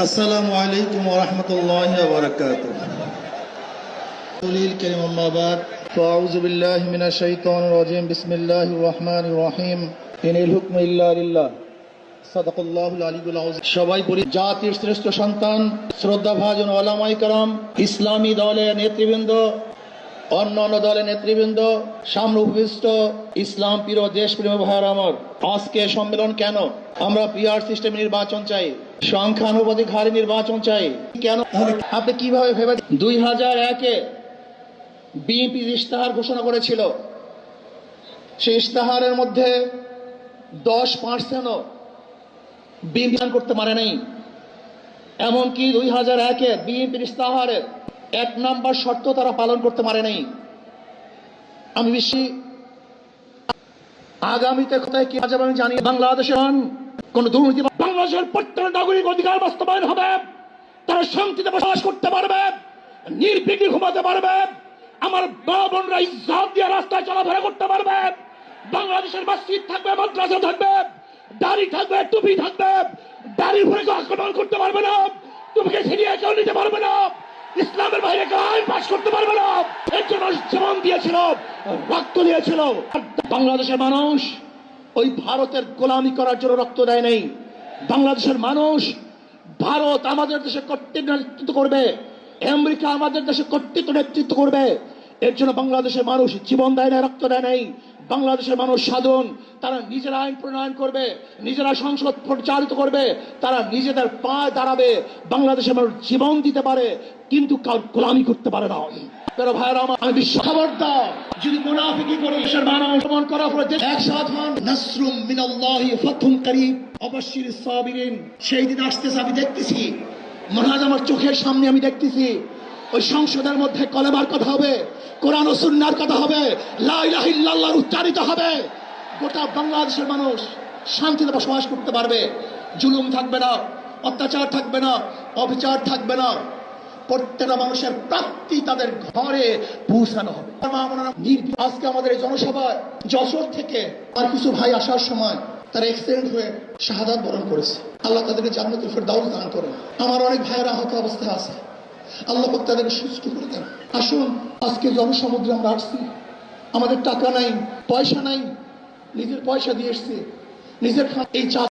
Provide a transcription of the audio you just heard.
আসসালামু আলাইকুম ওয়া রাহমাতুল্লাহি ওয়া বারাকাতুহু। কারীম আম্মা বাদ ফাউযু বিল্লাহি মিনাশ শাইতানির রাজীম বিসমিল্লাহির রহমানির রহিম ইনিল হুকমু ইল্লা লিল্লাহ সাদাকাল্লাহুল আলিয়্যুল আযীম। সবাই বলি, জাতির শ্রেষ্ঠ সন্তান শ্রদ্ধাভাজন ওলামায়ে কেরাম, ইসলামী দলের নেতৃবৃন্দ, অন্যান্য দলের নেতৃবৃন্দ, সামনে উপবিষ্ট ইসলাম প্রিয় দেশপ্রেমী ভাইয়েরা আমার, আজকে সম্মেলন কেন? আমরা পিআর সিস্টেম নির্বাচন চাই, সংখ্যানুপাতিক হারে নির্বাচন চাই। কেন? আপনি কিভাবে ভেবে 2001-এ বিএনপি ইশতেহার ঘোষণা করেছিল, সেই ইশতেহারের মধ্যে 10% বিএনপি করতে পারে নাই। এমনকি 2001-এ বিএনপির ইশতেহারের 1 নম্বর শর্ত তারা পালন করতে পারে নাই। আমি বিশ্বাসী আগামীতে কোথায় কি যাবে আমি জানি। বাংলাদেশের কোন দুর্নীতি, বাংলাদেশের প্রত্যেক নাগরিক অধিকার বাস্তবায়ন হবে, তারা শান্তিতে বসবাস করতে পারবে, নির্বিঘ্নে ঘুমাতে পারবে, আমার মা বোনরা ইজ্জত দিয়ে রাস্তায় চলাফেরা করতে পারবে, বাংলাদেশের মসজিদ থাকবে, মাদ্রাসা থাকবে, দাড়ি থাকবে, টুপি থাকবে, দাড়ির উপরে কেউ আক্রমণ করতে পারবে না, টুপিকে ছিনিয়ে কেউ নিতে পারবে না, ইসলামের বাইরে কেউ আইন পাশ করতে পারবে না। এর জন্য জীবন দিয়েছিল, রক্ত দিয়েছিল। বাংলাদেশের মানুষ ওই ভারতের গোলামি করার জন্য রক্ত দেয় নাই। বাংলাদেশের মানুষ ভারত আমাদের দেশে কর্তৃত্ব নেতৃত্ব করবে, আমেরিকা আমাদের দেশে কর্তৃত্ব নেতৃত্ব করবে, এর জন্য বাংলাদেশের মানুষ জীবন দেয় না, রক্ত দেয় নাই। বাংলাদেশের মানুষ সাধন, তারা নিজেরা আইন প্রণয়ন করবে, নিজেরা সংসদ পরিচালিত করবে, তারা নিজেদের পায়ে দাঁড়াবে। বাংলাদেশের মানুষ জীবন দিতে পারে, কিন্তু কার গোলামি করতে পারে না। ভাইয়েরা আমার, আমি বিশ্ব খবরদার যদি মুনাফিকি করে দেশের মানুষ মন করার পরে একসাথ হন, নাসরুম মিনাল্লাহি ফাতহুন কারীব, অবশ্যিরিস সাবিরিন। সেই দিন আসতেছে, আমি দেখতেছি, মনে হয় আমার চোখের সামনে আমি দেখতেছি। ওই সংসদের মধ্যে কলেমার কথা হবে, কোরআন ও সুন্নাহর কথা হবে, লা ইলাহা ইল্লাল্লাহ উচ্চারিত হবে। গোটা বাংলাদেশের মানুষ শান্তিতে বসবাস করতে পারবে, জুলুম থাকবে না, অত্যাচার থাকবে না, অবিচার থাকবে না। প্রত্যেকটা মানুষের প্রাপ্তি তাদের ঘরে পৌঁছানো হবে। আজকে আমাদের এই জনসভায় যশোর থেকে আর কিছু ভাই আসার সময় তারা অ্যাক্সিডেন্ট হয়ে শাহাদাত বরণ করেছে। আল্লাহ তাদেরকে জান্নাতুল ফেরদাউস দান করেন। আমার অনেক ভাইয়েরা আহত অবস্থায় আছে, আল্লাহ পাক তাদেরকে সুস্থ করে দেন। আসুন, আজকে জনসমুদ্রে আমরা আসছি, আমাদের টাকা নাই, পয়সা নাই, নিজের পয়সা দিয়ে এসছি, নিজের এই